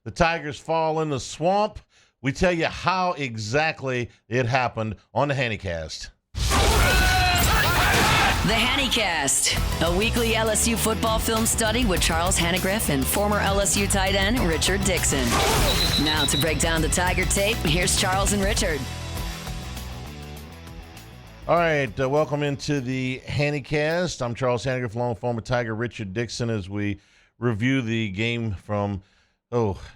The Tigers fall in the swamp. We tell you how exactly it happened on the Hanacast. The Hanacast, a weekly LSU football film study with Charles Hanagriff and former LSU tight end Richard Dickson. Now to break down the Tiger tape, here's Charles and Richard. All right, welcome into the Hanacast. I'm Charles Hanagriff, along with former Tiger Richard Dickson, as we review the game from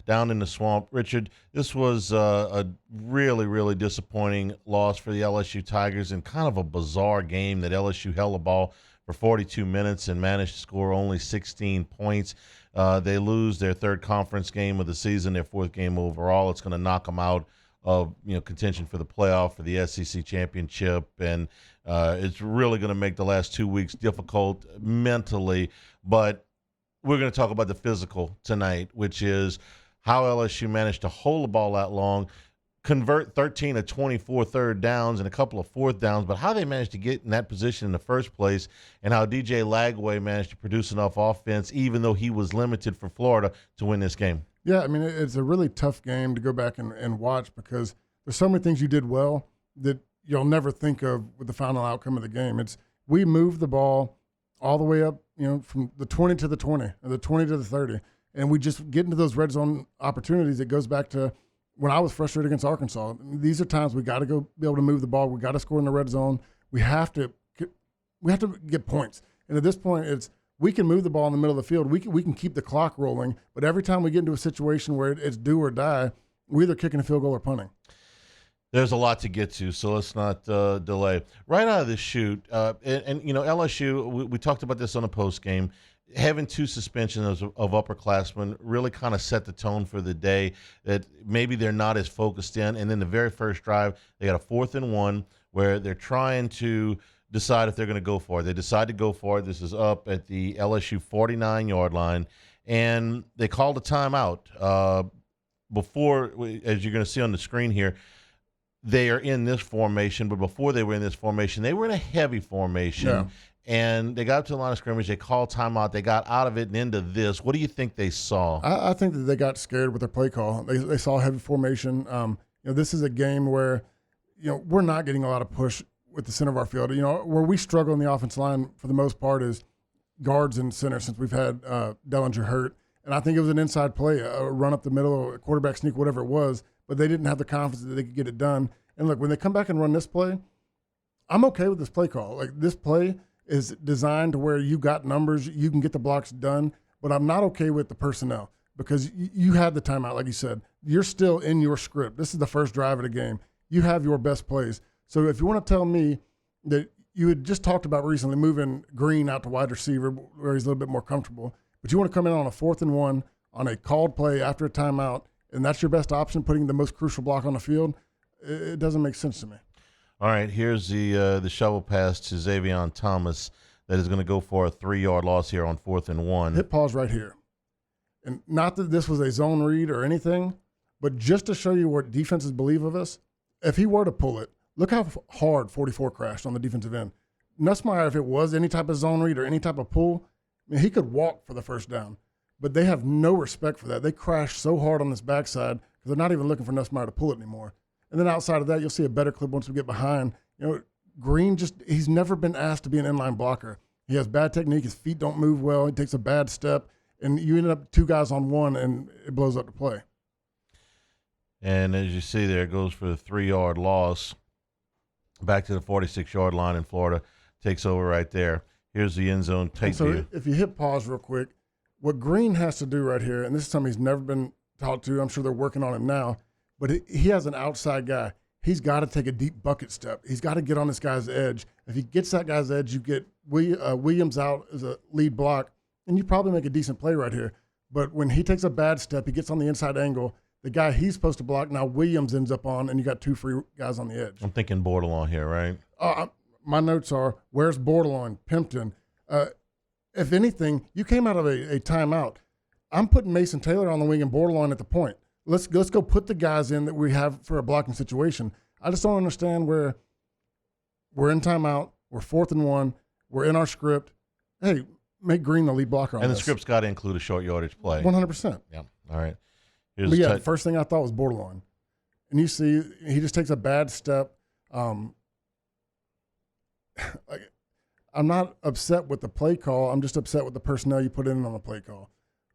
down in the swamp. Richard, this was a really, really disappointing loss for the LSU Tigers, and kind of a bizarre game that LSU held the ball for 42 minutes and managed to score only 16 points. They lose their third conference game of the season, their fourth game overall. It's going to knock them out of contention for the playoff, for the SEC championship, and it's really going to make the last 2 weeks difficult mentally. But we're going to talk about the physical tonight, which is how LSU managed to hold the ball that long, convert 13 of 24 third downs and a couple of fourth downs, but how they managed to get in that position in the first place, and how DJ Lagway managed to produce enough offense, even though he was limited for Florida, to win this game. Yeah, I mean, it's a really tough game to go back and watch, because there's so many things you did well that you'll never think of with the final outcome of the game. We moved the ball all the way up, from the 20 to the 20, or the 20 to the 30. And we just get into those red zone opportunities. It goes back to when I was frustrated against Arkansas. These are times we got to go be able to move the ball. We got to score in the red zone. We have to get points. And at this point, we can move the ball in the middle of the field. We can keep the clock rolling. But every time we get into a situation where it's do or die, we're either kicking a field goal or punting. There's a lot to get to, so let's not delay. Right out of the chute, LSU, we talked about this on the post game, having two suspensions of upperclassmen really kind of set the tone for the day, that maybe they're not as focused in. And then the very first drive, they got a 4th and 1 where they're trying to decide if they're going to go for it. They decide to go for it. This is up at the LSU 49-yard line, and they called a timeout. Before, as you're going to see on the screen here, they are in this formation, but before they were in this formation, they were in a heavy formation. Yeah. And they got up to the line of scrimmage. They called timeout. They got out of it and into this. What do you think they saw? I think that they got scared with their play call. They saw heavy formation. This is a game where, we're not getting a lot of push with the center of our field. Where we struggle in the offensive line for the most part is guards and center, since we've had Dellinger hurt. And I think it was an inside play, a run up the middle, a quarterback sneak, whatever it was. But they didn't have the confidence that they could get it done. And look, when they come back and run this play, I'm okay with this play call. Like, this play is designed to where you got numbers, you can get the blocks done, but I'm not okay with the personnel, because you had the timeout, like you said. You're still in your script. This is the first drive of the game. You have your best plays. So if you want to tell me that you had just talked about recently moving Green out to wide receiver where he's a little bit more comfortable, but you want to come in on a 4th and 1 on a called play after a timeout, and that's your best option, putting the most crucial block on the field, it doesn't make sense to me. All right, here's the shovel pass to Xavier Thomas that is going to go for a 3-yard loss here on 4th and 1. Hit pause right here. And not that this was a zone read or anything, but just to show you what defenses believe of us, if he were to pull it, look how hard 44 crashed on the defensive end. Nussmeier, if it was any type of zone read or any type of pull, he could walk for the first down. But they have no respect for that. They crash so hard on this backside because they're not even looking for Nussmeier to pull it anymore. And then outside of that, you'll see a better clip once we get behind. Green he's never been asked to be an inline blocker. He has bad technique. His feet don't move well. He takes a bad step. And you end up 2 guys on 1, and it blows up the play. And as you see there, it goes for the 3-yard loss. Back to the 46-yard line in Florida. Takes over right there. Here's the end zone tape view. If you hit pause real quick, what Green has to do right here, and this is something he's never been taught to. I'm sure they're working on it now. But he has an outside guy. He's got to take a deep bucket step. He's got to get on this guy's edge. If he gets that guy's edge, you get Williams out as a lead block, and you probably make a decent play right here. But when he takes a bad step, he gets on the inside angle, the guy he's supposed to block, now Williams ends up on, and you got 2 free guys on the edge. I'm thinking Bordelon here, right? My notes are, where's Bordelon, Pimpton? If anything, you came out of a timeout. I'm putting Mason Taylor on the wing and Bordelon at the point. Let's go put the guys in that we have for a blocking situation. I just don't understand where we're in timeout, we're 4th and 1, we're in our script. Hey, make Green the lead blocker on this. And the script's got to include a short yardage play. 100%. Yeah, all right. But yeah, the first thing I thought was borderline. And you see, he just takes a bad step. I'm not upset with the play call. I'm just upset with the personnel you put in on the play call.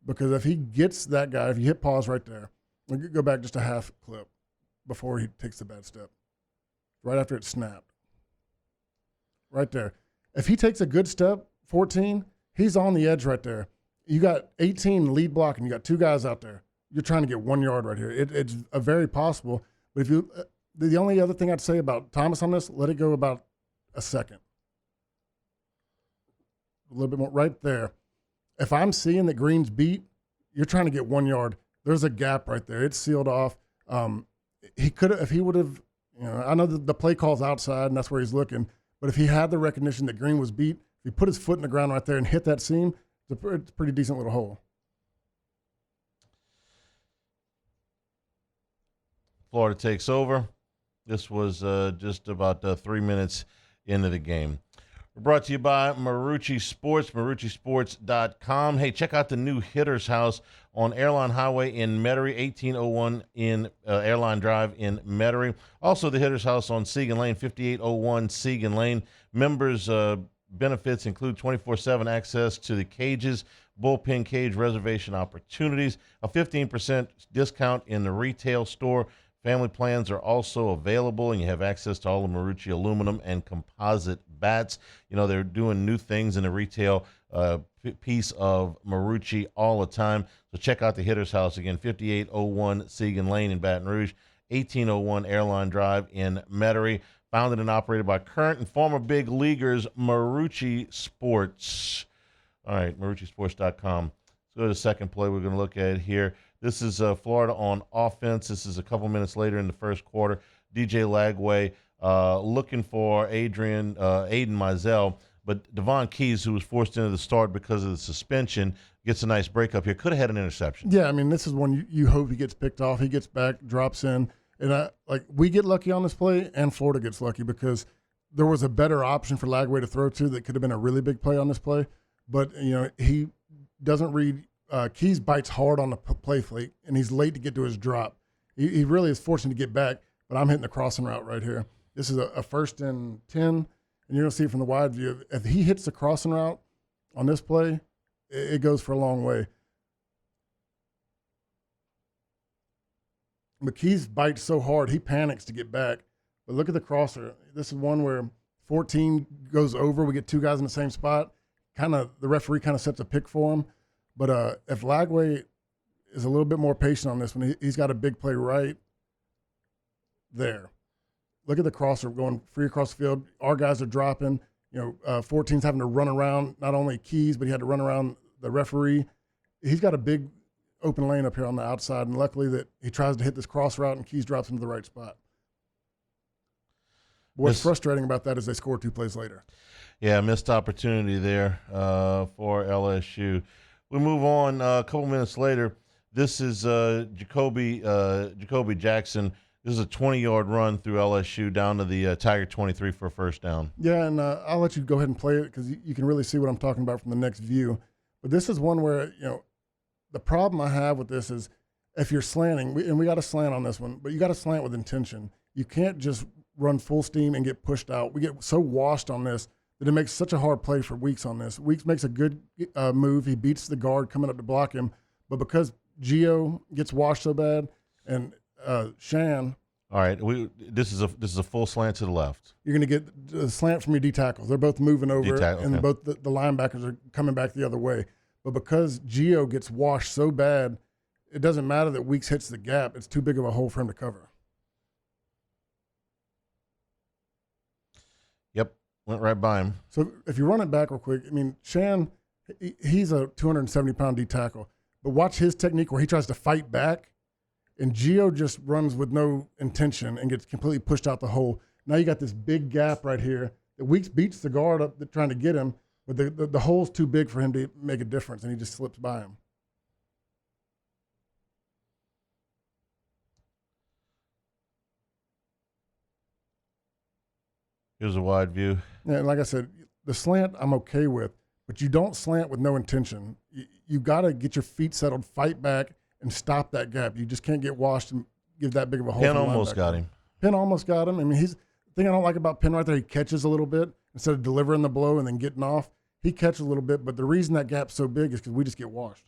Because if he gets that guy, if you hit pause right there, go back just a half clip before he takes the bad step. Right after it's snapped. Right there. If he takes a good step, 14, he's on the edge right there. You got 18 lead block and you got 2 guys out there. You're trying to get 1 yard right here. It's a very possible. But if you, the only other thing I'd say about Thomas on this, let it go about a second. A little bit more right there. If I'm seeing that Green's beat, you're trying to get 1 yard. There's a gap right there. It's sealed off. He could have, if he would have, I know that the play call's outside and that's where he's looking, but if he had the recognition that Green was beat, if he put his foot in the ground right there and hit that seam, it's a pretty decent little hole. Florida takes over. This was just about 3 minutes into the game. We're brought to you by Marucci Sports, MarucciSports.com. Hey, check out the new Hitter's House on Airline Highway in Metairie, 1801 in Airline Drive in Metairie. Also, the Hitter's House on Segan Lane, 5801 Segan Lane. Members' benefits include 24/7 access to the cages, bullpen cage reservation opportunities, a 15% discount in the retail store. Family plans are also available, and you have access to all the Marucci aluminum and composite bats. They're doing new things in the retail piece of Marucci all the time. So check out the Hitter's House again, 5801 Segan Lane in Baton Rouge, 1801 Airline Drive in Metairie. Founded and operated by current and former big leaguers, Marucci Sports. All right, MarucciSports.com. Let's go to the second play we're going to look at here. This is Florida on offense. This is a couple minutes later in the first quarter. DJ Lagway looking for Aiden Mizell, but Devon Keys, who was forced into the start because of the suspension, gets a nice break up here. Could have had an interception. Yeah, I mean, this is one you hope he gets picked off. He gets back, drops in. And we get lucky on this play, and Florida gets lucky because there was a better option for Lagway to throw to that could have been a really big play on this play. But, he doesn't read. Keys bites hard on the play flake, and he's late to get to his drop. He really is fortunate to get back, but I'm hitting the crossing route right here. This is a 1st and 10, and you're going to see it from the wide view. If he hits the crossing route on this play, it goes for a long way. But Keys bites so hard, he panics to get back. But look at the crosser. This is one where 14 goes over. We get 2 guys in the same spot. The referee kind of sets a pick for him. But if Lagway is a little bit more patient on this one, he's got a big play right there. Look at the crosser going free across the field. Our guys are dropping. 14's having to run around not only Keys, but he had to run around the referee. He's got a big open lane up here on the outside, and luckily that he tries to hit this cross route and Keys drops into the right spot. What's frustrating about that is they score 2 plays later. Yeah, missed opportunity there for LSU. We move on a couple minutes later. This is Jacoby Jackson. This is a 20-yard run through LSU down to the Tiger 23 for a first down. Yeah, and I'll let you go ahead and play it because you can really see what I'm talking about from the next view. But this is one where, the problem I have with this is if you're slanting, and we got a slant on this one, but you got to slant with intention. You can't just run full steam and get pushed out. We get so washed on this that it makes such a hard play for Weeks on this. Weeks makes a good move. He beats the guard coming up to block him. But because Gio gets washed so bad and Shan. All right, this is a full slant to the left. You're going to get a slant from your D tackles. They're both moving over, and both the linebackers are coming back the other way. But because Gio gets washed so bad, it doesn't matter that Weeks hits the gap. It's too big of a hole for him to cover. Yep, went right by him. So if you run it back real quick, I mean, Shan, he's a 270-pound D tackle. But watch his technique where he tries to fight back, and Gio just runs with no intention and gets completely pushed out the hole. Now you got this big gap right here. The Weeks beats the guard up trying to get him, but the hole's too big for him to make a difference, and he just slips by him. Here's a wide view. Yeah, and like I said, the slant I'm okay with, but you don't slant with no intention. You got to get your feet settled, fight back, and stop that gap. You just can't get washed and give that big of a hole. Penn almost got him. Penn almost got him. I mean, the thing I don't like about Penn right there, he catches a little bit instead of delivering the blow and then getting off. He catches a little bit, but the reason that gap's so big is because we just get washed.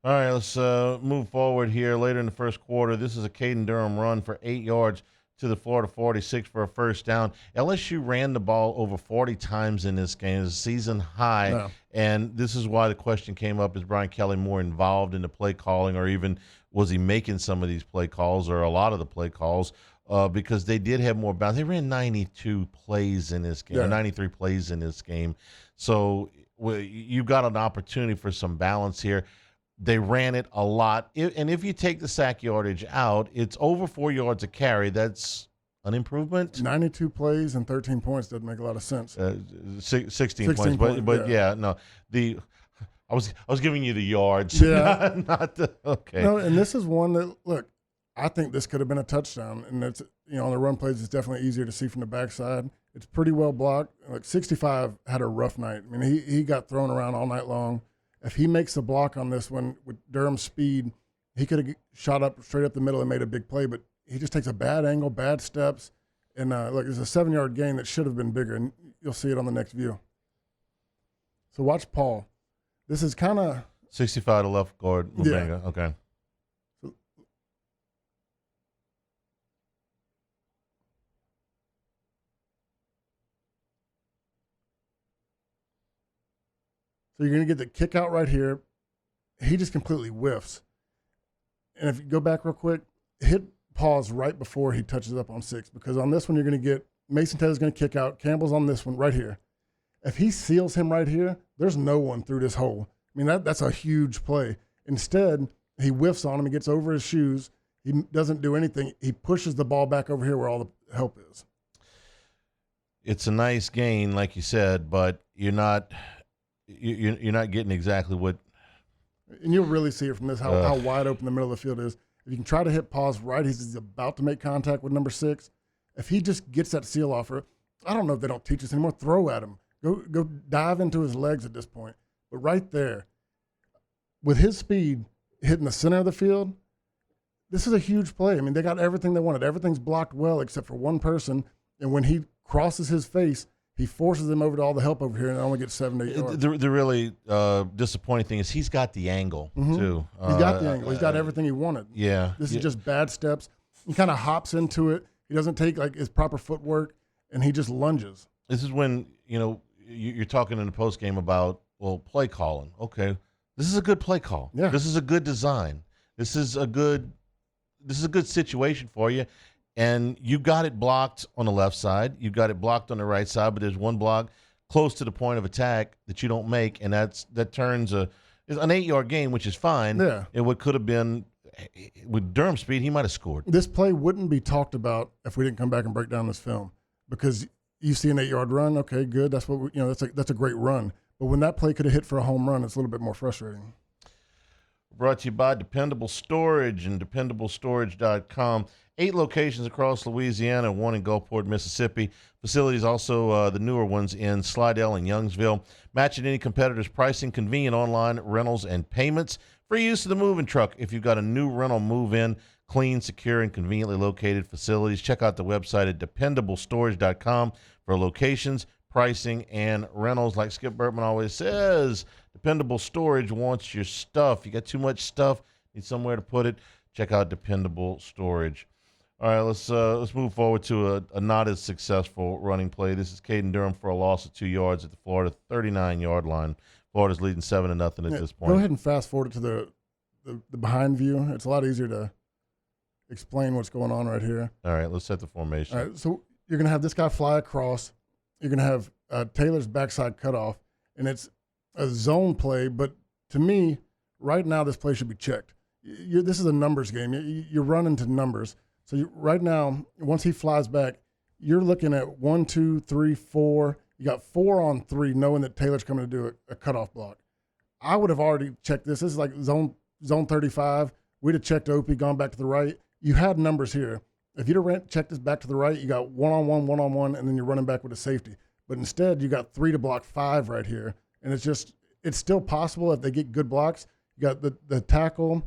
All right, let's move forward here. Later in the first quarter, this is a Caden Durham run for 8 yards to the Florida 46 for a first down. LSU ran the ball over 40 times in this game. It's a season high, Yeah. and this is why the question came up, is Brian Kelly more involved in the play calling, or even was he making some of these play calls or a lot of the play calls, because they did have more balance. They ran 92 plays in this game, Yeah. 93 plays in this game. So you've got an opportunity for some balance here. They ran it a lot. And if you take the sack yardage out, it's over 4 yards a carry. That's an improvement. 92 plays and 13 points doesn't make a lot of sense. 16 points. But yeah, no. I was giving you the yards. Yeah. not the, okay. No, and this is one that, look, I think this could have been a touchdown. And it's, on the run plays, it's definitely easier to see from the backside. It's pretty well blocked. Like 65 had a rough night. I mean, he got thrown around all night long. If he makes the block on this one with Durham's speed, he could have shot up straight up the middle and made a big play, but he just takes a bad angle, bad steps, and look, it's a 7-yard gain that should have been bigger, and you'll see it on the next view. So watch Paul. This is kind of 65 to left guard. Mabanga. Yeah. Okay. So you're going to get the kick out right here. He just completely whiffs. And if you go back real quick, hit pause right before he touches up on 6, because on this one you're going to get Mason Taylor's going to kick out. Campbell's on this one right here. If he seals him right here, there's no one through this hole. I mean, that's a huge play. Instead, he whiffs on him. He gets over his shoes. He doesn't do anything. He pushes the ball back over here where all the help is. It's a nice gain, like you said, but you're not getting exactly what. And you'll really see it from this, how wide open the middle of the field is. If you can try to hit pause right, he's about to make contact with number 6. If he just gets that seal off her, I don't know if they don't teach us anymore, throw at him. Go dive into his legs at this point. But right there, with his speed hitting the center of the field, this is a huge play. I mean, they got everything they wanted. Everything's blocked well except for one person. And when he crosses his face, he forces them over to all the help over here and only gets 7 to 8 yards. The really disappointing thing is he's got the angle, too. He's got the angle. He's got everything he wanted. Yeah. This is just bad steps. He kind of hops into it. He doesn't take like his proper footwork, and he just lunges. This is when, you're talking in the postgame about, play calling. Okay. This is a good play call. Yeah. This is a good design. This is a good situation for you. And you got it blocked on the left side. You got it blocked on the right side, but there's one block close to the point of attack that you don't make, and that turns an 8-yard gain, which is fine. Yeah. And what could have been, with Durham's speed, he might have scored. This play wouldn't be talked about if we didn't come back and break down this film, because you see an 8-yard run, okay, good. That's what that's a great run. But when that play could have hit for a home run, it's a little bit more frustrating. Brought to you by Dependable Storage and DependableStorage.com. 8 locations across Louisiana, 1 in Gulfport, Mississippi. Facilities also the newer ones in Slidell and Youngsville. Matching any competitor's pricing, convenient online rentals and payments. Free use of the moving truck if you've got a new rental move-in. Clean, secure, and conveniently located facilities. Check out the website at DependableStorage.com for locations, pricing, and rentals. Like Skip Bertman always says, Dependable Storage wants your stuff. You got too much stuff, need somewhere to put it. Check out Dependable Storage. All right, let's move forward to a not as successful running play. This is Caden Durham for a loss of 2 yards at the Florida 39-yard line. Florida's leading 7-0 at this point. Go ahead and fast forward to the behind view. It's a lot easier to explain what's going on right here. All right, let's set the formation. All right, so you're going to have this guy fly across. You're going to have Taylor's backside cutoff, and it's a zone play. But to me, right now, this play should be checked. This is a numbers game. You're running to numbers. So right now, once he flies back, you're looking at 1, 2, 3, 4. You got 4 on 3, knowing that Taylor's coming to do a cutoff block. I would have already checked this. This is like zone 35. We'd have checked Opie, gone back to the right. You had numbers here. If you'd have checked this back to the right, you got 1-on-1, and then you're running back with a safety. But instead, you got 3 to block 5 right here. And it's still possible if they get good blocks. You got the tackle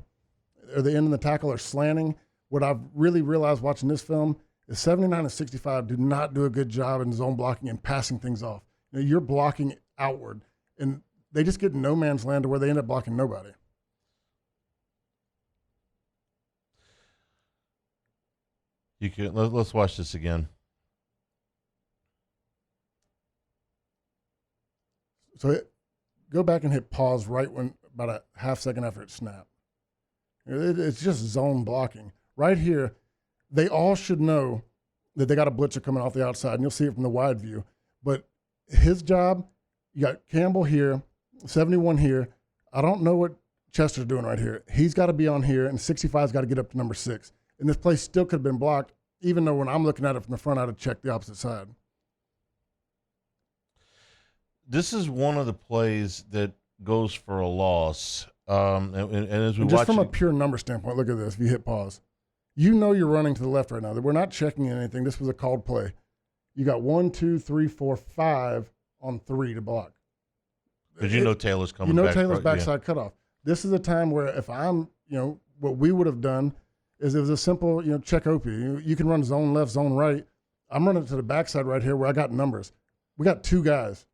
or the end of the tackle are slanting. What I've really realized watching this film is 79 and 65 do not do a good job in zone blocking and passing things off. You know, you're blocking outward, and they just get in no man's land to where they end up blocking nobody. Let's watch this again. So go back and hit pause right when about a half second after it snapped. It's just zone blocking. Right here, they all should know that they got a blitzer coming off the outside, and you'll see it from the wide view. But his job, you got Campbell here, 71 here. I don't know what Chester's doing right here. He's got to be on here, and 65's got to get up to number 6. And this play still could have been blocked, even though when I'm looking at it from the front, I'd have checked the opposite side. This is one of the plays that goes for a loss. And as we and just watch from a pure number standpoint, look at this. If you hit pause, you know you're running to the left right now. We're not checking anything. This was a called play. You got 1, 2, 3, 4, 5 on 3 to block. Because you know Taylor's coming back. You know Taylor's backside cutoff. This is a time where if I'm, what we would have done is it was a simple, check OP. You can run zone left, zone right. I'm running to the backside right here where I got numbers. We got 2 guys.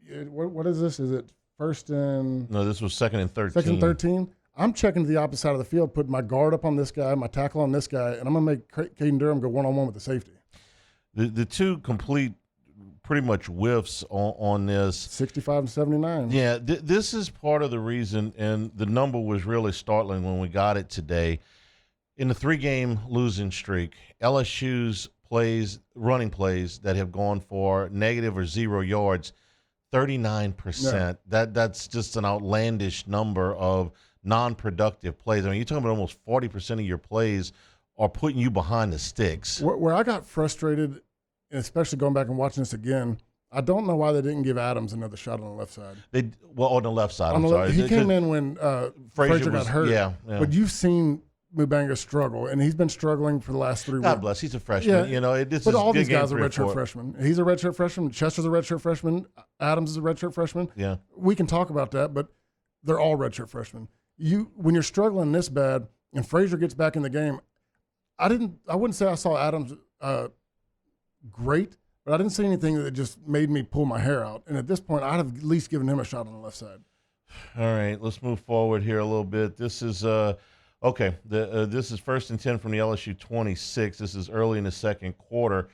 What is this? Is it first and... No, this was 2nd and 13. 2nd and 13. I'm checking to the opposite side of the field, putting my guard up on this guy, my tackle on this guy, and I'm going to make Caden Durham go one-on-one with the safety. The 2 complete pretty much whiffs on this. 65 and 79. Yeah, this is part of the reason, and the number was really startling when we got it today. In the 3-game losing streak, LSU's running plays that have gone for negative or 0 yards, 39%. Yeah. That's just an outlandish number of non-productive plays. I mean, you're talking about almost 40% of your plays are putting you behind the sticks. Where I got frustrated, especially going back and watching this again, I don't know why they didn't give Adams another shot on the left side. On the left side, I'm sorry. He came in when Frazier got hurt. Yeah. But you've seen Mubanga struggle, and he's been struggling for the last 3 weeks. God bless. He's a freshman. Yeah. But all these guys are redshirt freshmen. He's a redshirt freshman. Chester's a redshirt freshman. Adams is a redshirt freshman. Yeah. We can talk about that, but they're all redshirt freshmen. When you're struggling this bad and Frazier gets back in the game, I wouldn't say I saw Adams great, but I didn't see anything that just made me pull my hair out. And at this point, I'd have at least given him a shot on the left side. All right, let's move forward here a little bit. This is okay. This is 1st and 10 from the LSU 26. This is early in the second quarter.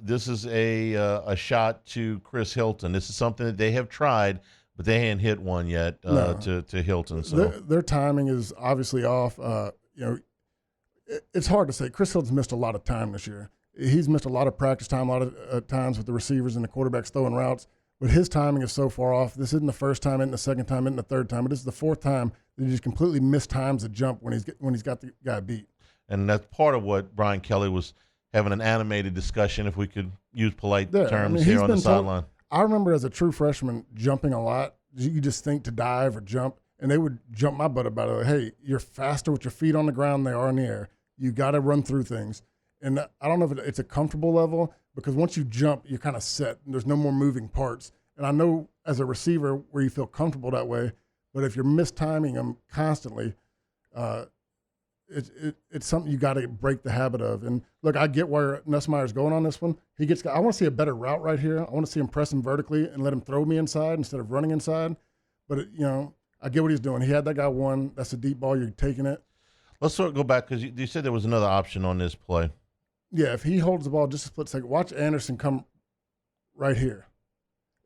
This is a shot to Chris Hilton. This is something that they have tried, but they hadn't hit one yet to Hilton. So their timing is obviously off. It's hard to say. Chris Hilton's missed a lot of time this year. He's missed a lot of practice time, a lot of times with the receivers and the quarterbacks throwing routes. But his timing is so far off. This isn't the first time, isn't the second time, isn't the third time. But this is the 4th time that he just completely missed times to jump when he's got the guy beat. And that's part of what Brian Kelly was having an animated discussion, if we could use polite terms here on the sideline. I remember as a true freshman jumping a lot. You just think to dive or jump, and they would jump my butt about it. Like, hey, you're faster with your feet on the ground than they are in the air. You got to run through things. And I don't know if it's a comfortable level, because once you jump, you're kind of set, and there's no more moving parts. And I know as a receiver where you feel comfortable that way, but if you're mistiming them constantly, it's something you got to break the habit of. And look, I get where Nussmeier's going on this one. I want to see a better route right here. I want to see him press him vertically and let him throw me inside instead of running inside. But I get what he's doing. He had that guy one. That's a deep ball. You're taking it. Let's sort of go back, because you said there was another option on this play. Yeah, if he holds the ball just a split second, watch Anderson come right here.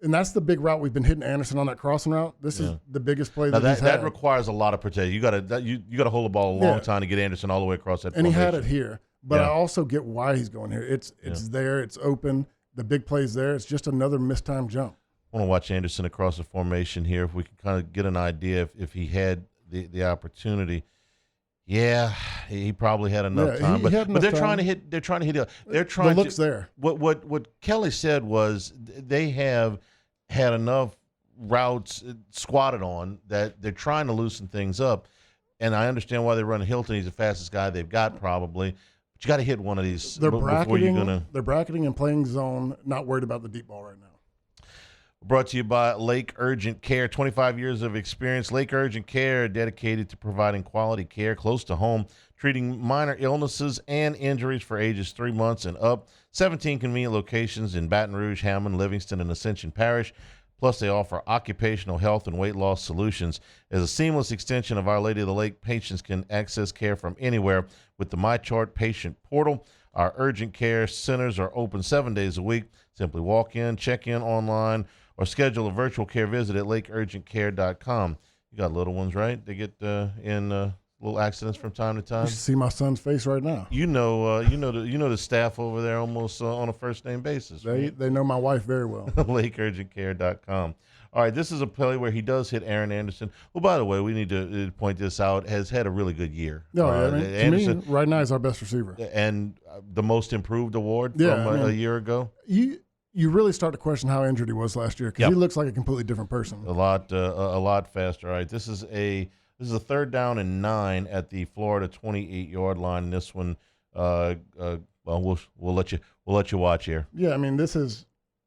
And that's the big route we've been hitting Anderson on, that crossing route. This is the biggest play that he's had. That requires a lot of protection. You got to hold the ball a long time to get Anderson all the way across that. And formation. He had it here, but I also get why he's going here. It's there, it's open. The big play's there. It's just another mistimed jump. I want to watch Anderson across the formation here, if we can kind of get an idea if he had the opportunity. Yeah, he probably had enough time, but they're trying to hit. They're trying to hit. They're trying. The look's there. What Kelly said was they have had enough routes squatted on that they're trying to loosen things up, and I understand why they run Hilton. He's the fastest guy they've got probably, but you got to hit one of these. They're bracketing. They're bracketing and playing zone. Not worried about the deep ball right now. Brought to you by Lake Urgent Care. 25 years of experience. Lake Urgent Care, dedicated to providing quality care close to home, treating minor illnesses and injuries for ages 3 months and up. 17 convenient locations in Baton Rouge, Hammond, Livingston, and Ascension Parish. Plus, they offer occupational health and weight loss solutions. As a seamless extension of Our Lady of the Lake, patients can access care from anywhere with the MyChart patient portal. Our urgent care centers are open 7 days a week. Simply walk in, check in online, or schedule a virtual care visit at lakeurgentcare.com. You got little ones, right? They get in little accidents from time to time. You should see my son's face right now. You know the staff over there almost on a first name basis. They know my wife very well. lakeurgentcare.com. All right, this is a play where he does hit Aaron Anderson. Well, by the way, we need to point this out. Has had a really good year. No, to me, right now he's our best receiver and the most improved award from a year ago. You really start to question how injured he was last year because he looks like a completely different person. A lot faster. All right, this is a 3rd down and 9 at the Florida 28-yard line. And this one, we'll let you watch here. Yeah, I mean, this is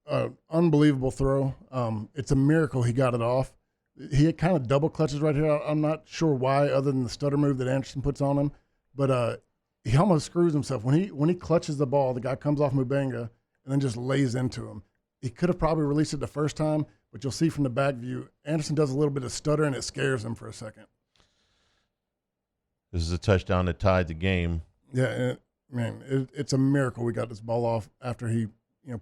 an unbelievable throw. It's a miracle he got it off. He kind of double clutches right here. I'm not sure why, other than the stutter move that Anderson puts on him, but he almost screws himself when he clutches the ball. The guy comes off Mubanga and then just lays into him. He could have probably released it the first time, but you'll see from the back view, Anderson does a little bit of stutter, and it scares him for a second. This is a touchdown that tied the game. Yeah, it's a miracle we got this ball off after he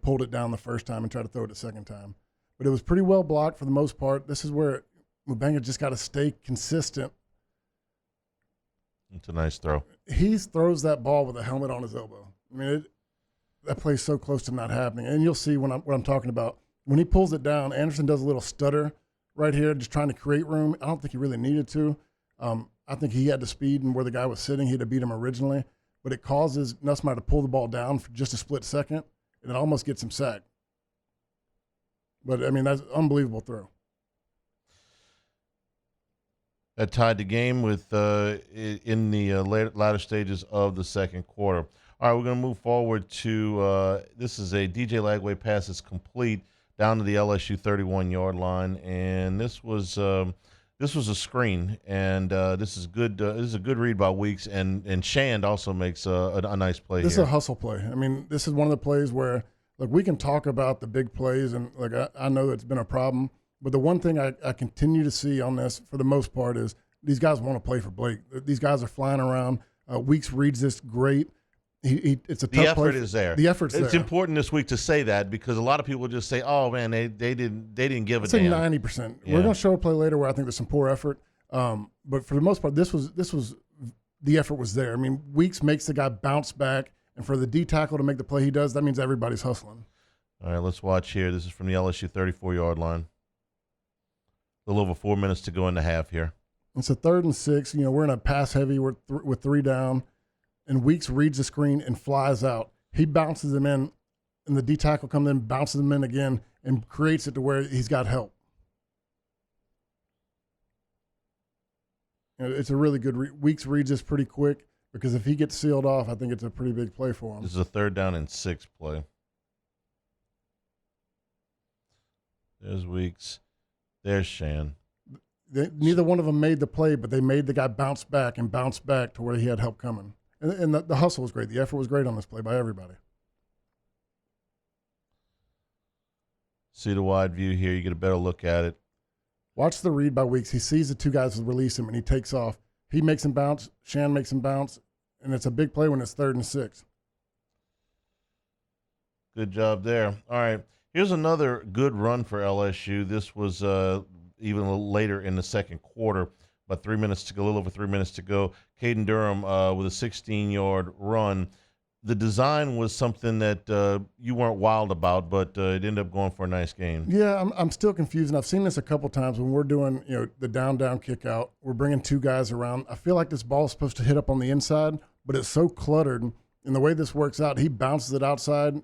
pulled it down the first time and tried to throw it the second time. But it was pretty well blocked for the most part. This is where Mubanga just got to stay consistent. It's a nice throw. He throws that ball with a helmet on his elbow. I mean, that play's so close to not happening. And you'll see what I'm talking about. When he pulls it down, Anderson does a little stutter right here, just trying to create room. I don't think he really needed to. I think he had the speed, and where the guy was sitting, he'd have beat him originally. But it causes Nussmeier to pull the ball down for just a split second, and it almost gets him sacked. But, I mean, that's an unbelievable throw. That tied the game with in the latter stages of the second quarter. All right, we're going to move forward to this is a DJ Lagway pass that's complete down to the LSU 31-yard line, and this was a screen, and this is good. This is a good read by Weeks, and Shand also makes a nice play. This here. is a hustle play. I mean, this is one of the plays where we can talk about the big plays, and I know it's been a problem, but the one thing I continue to see on this for the most part is these guys want to play for Blake. These guys are flying around. Weeks reads this great. It's a tough the effort play. is there. The effort's there. It's important this week to say that because a lot of people just say, "Oh man, they didn't give a damn." 90%. Yeah. We're going to show a play later where I think there's some poor effort, but for the most part, this was the effort was there. I mean, Weeks makes the guy bounce back, and for the D tackle to make the play he does, that means everybody's hustling. All right, let's watch here. This is from the LSU 34-yard line. A little over 4 minutes to go in the half here. It's a 3rd and 6. We're in a pass heavy. We're with 3 down. And Weeks reads the screen and flies out. He bounces him in, and the D tackle comes in, bounces him in again, and creates it to where he's got help. It's a really good Weeks reads this pretty quick because if he gets sealed off, I think it's a pretty big play for him. This is a 3rd down and 6 play. There's Weeks. There's Shan. Neither one of them made the play, but they made the guy bounce back to where he had help coming. And the hustle was great. The effort was great on this play by everybody. See the wide view here. You get a better look at it. Watch the read by Weeks. He sees the 2 guys release him, and he takes off. He makes him bounce. Shan makes him bounce. And it's a big play when it's 3rd and 6. Good job there. All right. Here's another good run for LSU. This was even a little later in the second quarter. About 3 minutes to go, a little over 3 minutes to go. Caden Durham with a 16-yard run. The design was something that you weren't wild about, but it ended up going for a nice game. Yeah, I'm still confused, and I've seen this a couple times when we're doing the down kick out. We're bringing 2 guys around. I feel like this ball is supposed to hit up on the inside, but it's so cluttered. And the way this works out, he bounces it outside.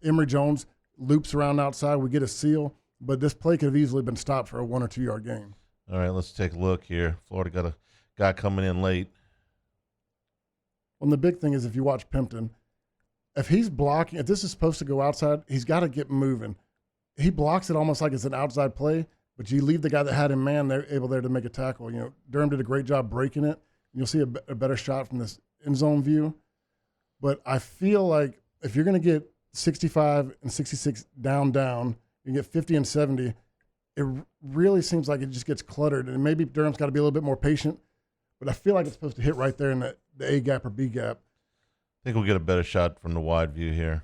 Emory Jones loops around outside. We get a seal, but this play could have easily been stopped for a 1 or 2 yard gain. All right, let's take a look here. Florida got a guy coming in late. Well, the big thing is if you watch Pimpton, if he's blocking, if this is supposed to go outside, he's got to get moving. he blocks it almost like it's an outside play, but you leave the guy that had him man there able there to make a tackle. You know, Durham did a great job breaking it. You'll see a better shot from this end zone view. But I feel like if you're going to get 65 and 66 down, you get 50 and 70, it really seems like it just gets cluttered. And maybe Durham's got to be a little bit more patient, but I feel like it's supposed to hit right there in the A gap or B gap. I think we'll get a better shot from the wide view here.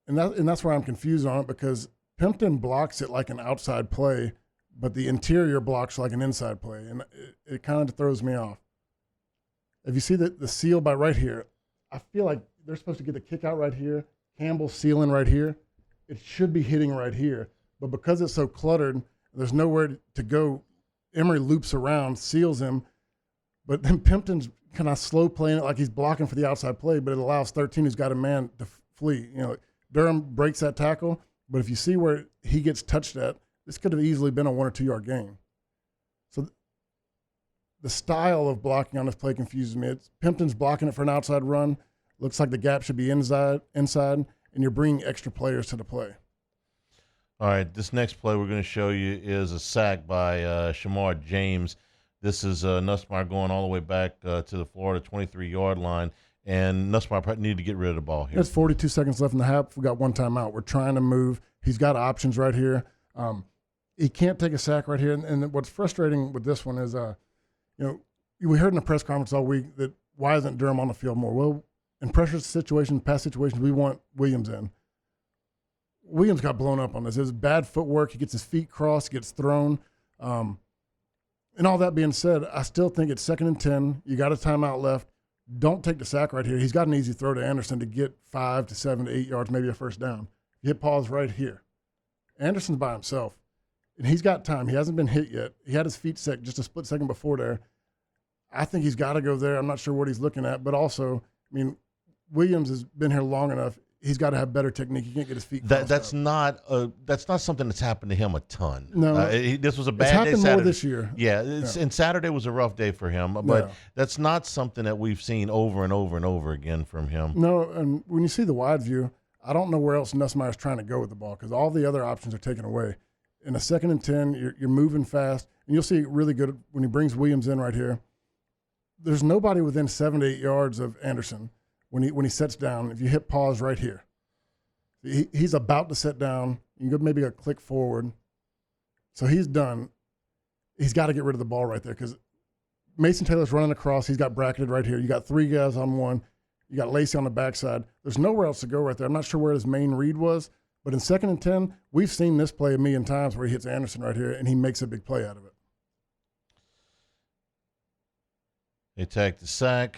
And that's where I'm confused on it, because Pimpton blocks it like an outside play, but the interior blocks like an inside play, and it kind of throws me off. If you see the seal by right here, I feel like they're supposed to get the kick out right here, Campbell sealing right here. It should be hitting right here, but because it's so cluttered, there's nowhere to go. Emery loops around, seals him, but then Pimpton's kind of slow playing it like he's blocking for the outside play, but it allows 13 who's got a man to flee. You know, Durham breaks that tackle, but if you see where he gets touched at, this could have easily been a 1 or 2 yard gain. So the style of blocking on this play confuses me. Pimpton's blocking it for an outside run. Looks like the gap should be inside, and you're bringing extra players to the play. All right, this next play we're going to show you is a sack by Shamar James. This is Nussmeier going all the way back to the Florida 23-yard line, and Nussmeier needed to get rid of the ball here. There's 42 seconds left in the half. We got one timeout. We're trying to move. He's got options right here. He can't take a sack right here. And what's frustrating with this one is, we heard in the press conference all week that why isn't Durham on the field more? Well, in pressure situations, pass situations, we want Williams in. Williams got blown up on this. It was bad footwork. He gets his feet crossed, gets thrown. And all that being said, I still think it's 2nd and 10. You got a timeout left. Don't take the sack right here. He's got an easy throw to Anderson to get 5 to 7 to 8 yards, maybe a first down. You hit pause right here. Anderson's by himself, and he's got time. He hasn't been hit yet. He had his feet set just a split second before there. I think he's got to go there. I'm not sure what he's looking at, but also, Williams has been here long enough. He's got to have better technique. He can't get his feet. That's not something that's happened to him a ton. No, this was a bad it's day. Happened Saturday. more this year. Yeah, and Saturday was a rough day for him, but that's not something that we've seen over and over and over again from him. No, and when you see the wide view, I don't know where else Nussmeier's trying to go with the ball, because all the other options are taken away. In a 2nd and 10, you're moving fast, and you'll see really good when he brings Williams in right here. There's nobody within 7 to 8 yards of Anderson when he sets down. If you hit pause right here, he's about to set down. You can maybe a click forward. So he's done. He's got to get rid of the ball right there, because Mason Taylor's running across. He's got bracketed right here. You got 3 guys on one. You got Lacey on the backside. There's nowhere else to go right there. I'm not sure where his main read was, but in 2nd and 10, we've seen this play a million times where he hits Anderson right here, and he makes a big play out of it. They take the sack.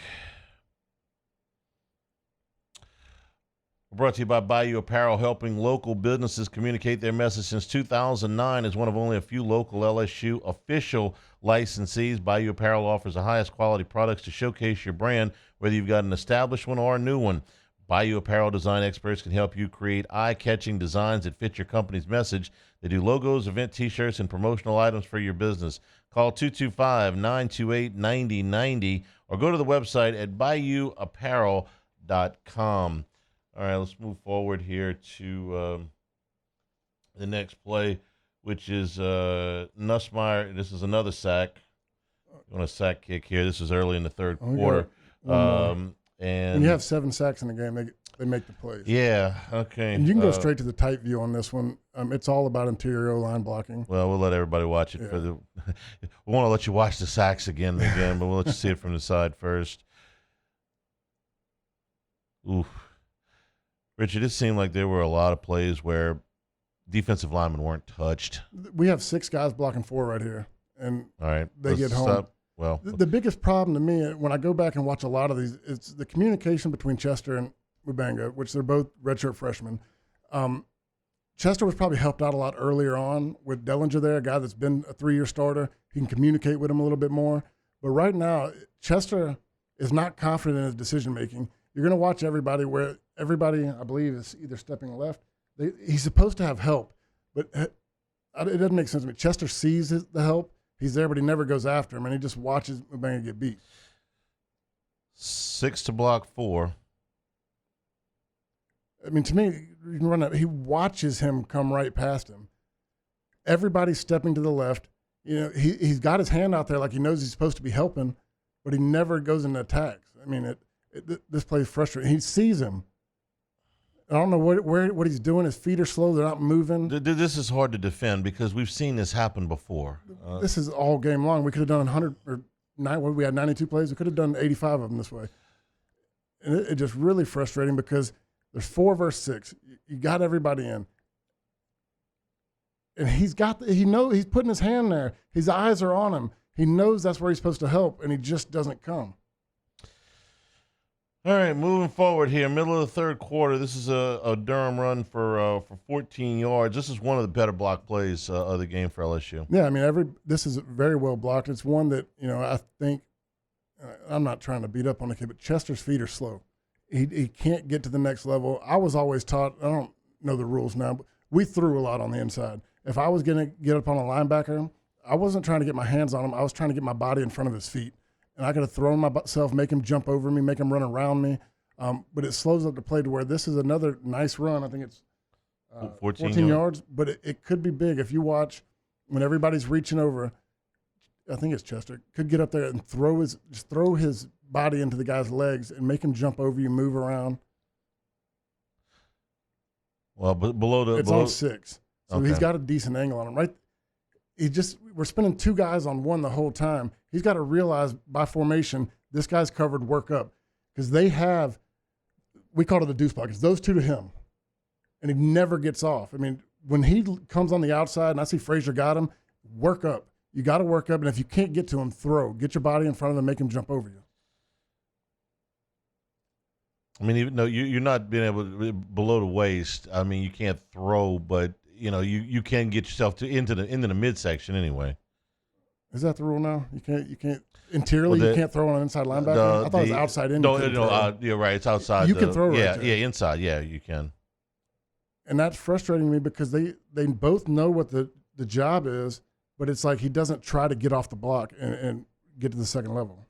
Brought to you by Bayou Apparel, helping local businesses communicate their message since 2009 as one of only a few local LSU official licensees. Bayou Apparel offers the highest quality products to showcase your brand, whether you've got an established one or a new one. Bayou Apparel design experts can help you create eye-catching designs that fit your company's message. They do logos, event T-shirts, and promotional items for your business. Call 225-928-9090 or go to the website at bayouapparel.com. All right, let's move forward here to the next play, which is Nussmeier. This is another sack. On a sack kick here. This is early in the third quarter. And when you have 7 sacks in the game, they make the plays. Yeah, okay. And you can go straight to the tight view on this one. It's all about interior line blocking. Well, we'll let everybody watch it. Yeah. We want to let you watch the sacks again and again, but we'll let you see it from the side first. Oof. Richard, it seemed like there were a lot of plays where defensive linemen weren't touched. We have 6 guys blocking 4 right here, and all right, they get home. Stop. Well, the biggest problem to me when I go back and watch a lot of these, it's the communication between Chester and Mubanga, which they're both redshirt freshmen. Chester was probably helped out a lot earlier on with Dellinger there, a guy that's been a 3-year starter. He can communicate with him a little bit more. But right now, Chester is not confident in his decision-making. You're going to watch everybody where everybody, I believe, is either stepping left. He's supposed to have help, but it doesn't make sense to me. Chester sees the help. He's there, but he never goes after him, and he just watches Mubanga get beat. 6 to block 4. I mean, to me, you can run up, he watches him come right past him. Everybody's stepping to the left. You know, he's got his hand out there like he knows he's supposed to be helping, but he never goes into attacks. I mean, this play is frustrating. He sees him. I don't know what he's doing. His feet are slow. They're not moving. This is hard to defend because we've seen this happen before. This is all game long. We could have done 100 or 9. We had 92 plays. We could have done 85 of them this way. And it's just really frustrating because there's 4 versus 6. You got everybody in. And he knows he's putting his hand there. His eyes are on him. He knows that's where he's supposed to help, and he just doesn't come. All right, moving forward here, middle of the third quarter. This is a Durham run for 14 yards. This is one of the better block plays of the game for LSU. Yeah, I mean, this is very well blocked. It's one that, you know, I think I'm not trying to beat up on the kid, but Chester's feet are slow. He can't get to the next level. I was always taught, I don't know the rules now, but we threw a lot on the inside. If I was going to get up on a linebacker, I wasn't trying to get my hands on him. I was trying to get my body in front of his feet. And I could have thrown myself, make him jump over me, make him run around me. But it slows up the play to where this is another nice run. I think it's 14 yards, but it could be big. If you watch when everybody's reaching over, I think it's Chester, could get up there and throw his body into the guy's legs and make him jump over you, move around. Well, but it's on 6. So okay. He's got a decent angle on him, right? We're spinning 2 guys on 1 the whole time. He's got to realize by formation, this guy's covered, work up. Because we called it a deuce block. It's those 2 to him. And he never gets off. I mean, when he comes on the outside and I see Frazier got him, work up. You got to work up. And if you can't get to him, throw. Get your body in front of him, make him jump over you. I mean, even though you're not being able to, below the waist, I mean, you can't throw, but you know, you can get yourself into the midsection anyway. Is that the rule now? You can't interiorly. You can't throw on an inside linebacker. I thought it was outside in. No, you're right. It's outside. You can throw right there. Yeah, inside. Yeah, you can. And that's frustrating me because they both know what the job is, but it's like he doesn't try to get off the block and get to the second level.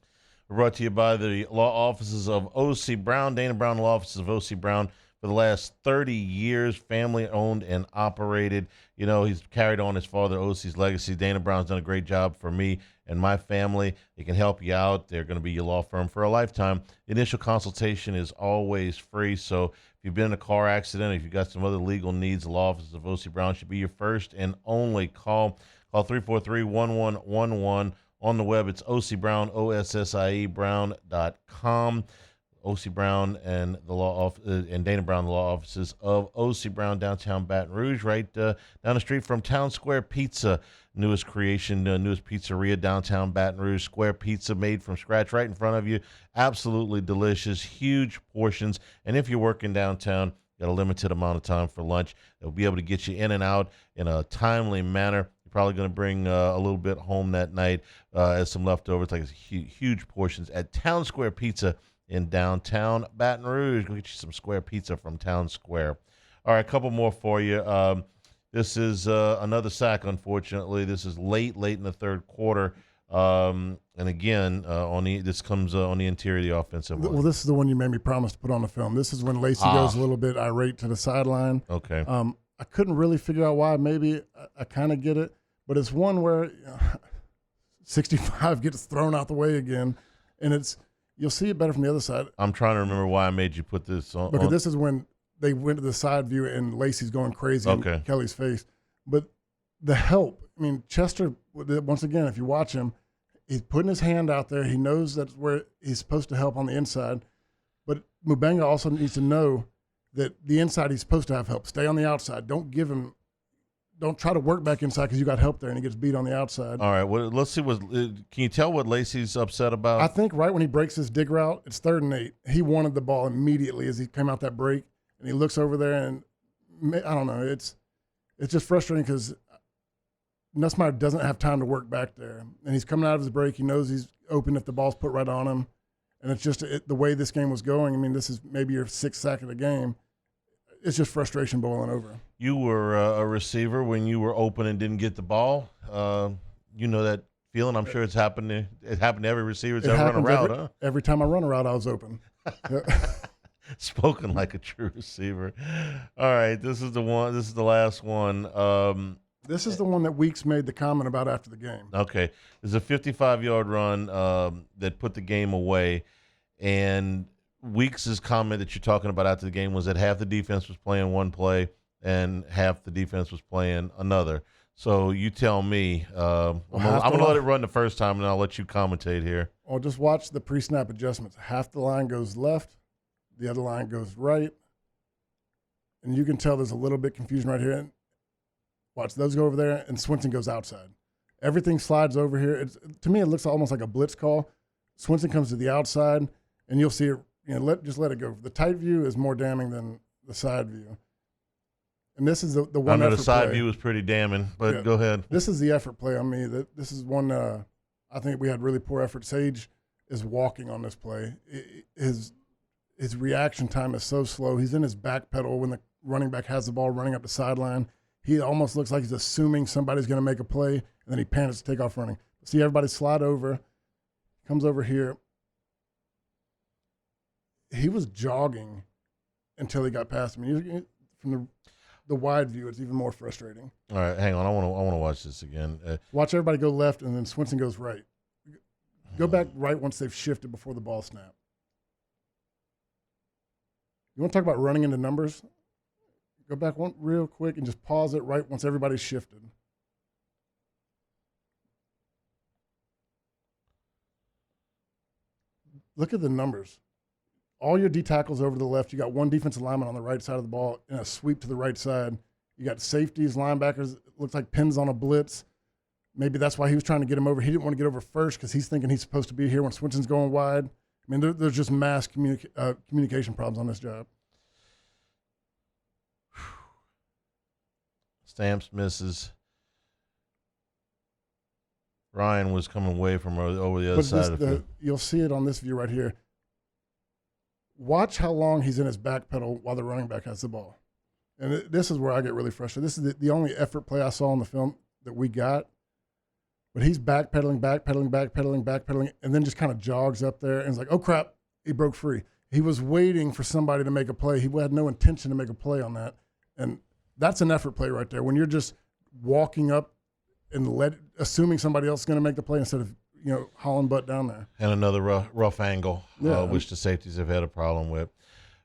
Brought to you by the law offices of O.C. Brown, Dana Brown Law Offices of O.C. Brown. For the last 30 years, family-owned and operated. You know, he's carried on his father O.C.'s legacy. Dana Brown's done a great job for me and my family. They can help you out. They're going to be your law firm for a lifetime. The initial consultation is always free. So if you've been in a car accident, if you've got some other legal needs, the law offices of O.C. Brown should be your first and only call. Call 343-1111. On the web, it's OC Brown, OSSIE Brown.com. O.C. Brown and and Dana Brown, the law offices of O.C. Brown, downtown Baton Rouge, right down the street from Town Square Pizza, newest creation, newest pizzeria, downtown Baton Rouge. Square pizza made from scratch right in front of you. Absolutely delicious, huge portions. And if you're working downtown, got a limited amount of time for lunch. They'll be able to get you in and out in a timely manner. You're probably going to bring a little bit home that night as some leftovers, like huge portions at Town Square Pizza in downtown Baton Rouge. Go get you some square pizza from Town Square. All right, a couple more for you. This is another sack, unfortunately. This is late in the third quarter. And again, this comes on the interior of the offensive line. Well, this is the one you made me promise to put on the film. This is when Lacey goes a little bit irate to the sideline. Okay. I couldn't really figure out why. Maybe I kind of get it. But it's one where 65 gets thrown out the way again. And you'll see it better from the other side. I'm trying to remember why I made you put this on. Because this is when they went to the side view and Lacey's going crazy in Kelly's face. But the help, I mean, Chester, once again, if you watch him, he's putting his hand out there. He knows that's where he's supposed to help on the inside. But Mubanga also needs to know that the inside he's supposed to have help. Stay on the outside. Don't try to work back inside because you got help there and he gets beat on the outside. All right, well, let's see. Can you tell what Lacey's upset about? I think right when he breaks his dig route, it's 3rd and 8. He wanted the ball immediately as he came out that break, and he looks over there, and I don't know. It's just frustrating because Nussmeier doesn't have time to work back there, and he's coming out of his break. He knows he's open if the ball's put right on him, and it's just the way this game was going. I mean, this is maybe your 6th sack of the game. It's just frustration boiling over. You were a receiver when you were open and didn't get the ball. You know that feeling. I'm sure it's happened to every receiver that's ever run a route, huh? Every time I run a route, I was open. Spoken like a true receiver. All right, this is the one. This is the last one. This is the one that Weeks made the comment about after the game. Okay, there's a 55-yard run that put the game away, and Weeks' comment that you're talking about after the game was that half the defense was playing one play and half the defense was playing another. So you tell me. I'm going to let it run the first time, and I'll let you commentate here. Well, just watch the pre-snap adjustments. Half the line goes left, the other line goes right, and you can tell there's a little bit confusion right here. Watch those go over there, and Swinson goes outside. Everything slides over here. To me, it looks almost like a blitz call. Swinson comes to the outside, and you'll see it. Just let it go. The tight view is more damning than the side view. And this is the one. I know the side view was pretty damning, but go ahead. This is the effort play on me. This is one. I think we had really poor effort. Sage is walking on this play. His reaction time is so slow. He's in his back pedal when the running back has the ball running up the sideline. He almost looks like he's assuming somebody's going to make a play, and then he panics to take off running. See everybody slide over, comes over here. He was jogging until he got past me. From the wide view, it's even more frustrating. All right, hang on. I want to watch this again. Watch everybody go left, and then Swinson goes right. Go back right once they've shifted before the ball snap. You want to talk about running into numbers? Go back one real quick and just pause it right once everybody's shifted. Look at the numbers. All your D tackles over to the left. You got one defensive lineman on the right side of the ball and a sweep to the right side. You got safeties, linebackers. It looks like pins on a blitz. Maybe that's why he was trying to get him over. He didn't want to get over first because he's thinking he's supposed to be here when Swinson's going wide. I mean, there's just mass communication problems on this job. Stamps misses. Ryan was coming away from over the other side of the field. You'll see it on this view right here. Watch how long he's in his back pedal while the running back has the ball. And this is where I get really frustrated. This is the only effort play I saw in the film that we got. But he's backpedaling, and then just kind of jogs up there and is like, oh, crap, he broke free. He was waiting for somebody to make a play. He had no intention to make a play on that. And that's an effort play right there. When you're just walking up and assuming somebody else is going to make the play instead of hauling butt down there. And another rough angle, which the safeties have had a problem with.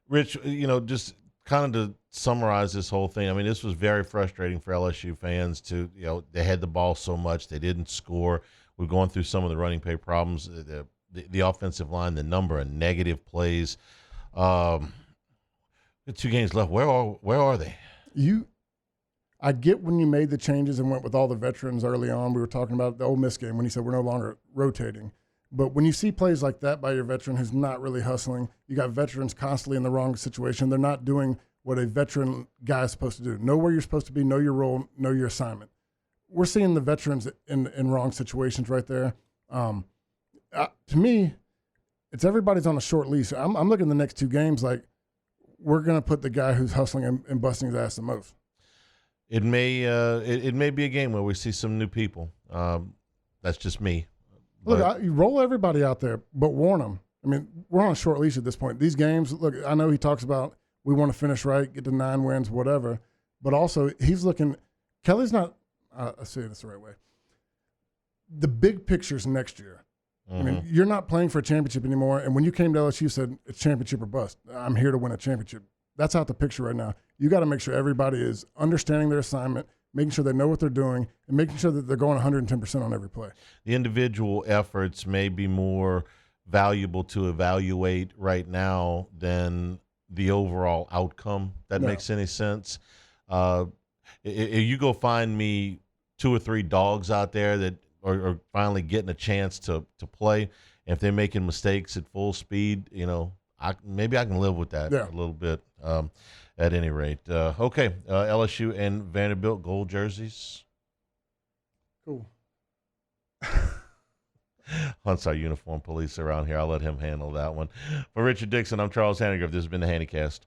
Rich, just kind of to summarize this whole thing, I mean, this was very frustrating for LSU fans they had the ball so much, they didn't score. We're going through some of the running play problems, the offensive line, the number of negative plays. 2 games left. Where are they? I get when you made the changes and went with all the veterans early on. We were talking about the Ole Miss game when you said we're no longer rotating. But when you see plays like that by your veteran who's not really hustling, you got veterans constantly in the wrong situation. They're not doing what a veteran guy is supposed to do. Know where you're supposed to be, know your role, know your assignment. We're seeing the veterans in wrong situations right there. To me, it's everybody's on a short leash. I'm looking at the next 2 games like we're going to put the guy who's hustling and busting his ass the most. It may be a game where we see some new people. That's just me. Look, you roll everybody out there, but warn them. I mean, we're on a short leash at this point. These games, look, I know he talks about we want to finish right, get to 9 wins, whatever. But also, he's looking – Kelly's not I say this the right way. The big picture's next year. Mm-hmm. I mean, you're not playing for a championship anymore. And when you came to LSU, you said it's championship or bust. I'm here to win a championship. That's out the picture right now. You got to make sure everybody is understanding their assignment, making sure they know what they're doing, and making sure that they're going 110% on every play. The individual efforts may be more valuable to evaluate right now than the overall outcome. That makes any sense. If you go find me 2 or 3 dogs out there that are finally getting a chance to play, and if they're making mistakes at full speed, maybe I can live with that a little bit. At any rate, okay. LSU and Vanderbilt gold jerseys. Cool. Hunt's our uniform police around here. I'll let him handle that one. For Richard Dickson, I'm Charles Hanagriff. This has been the Handycast.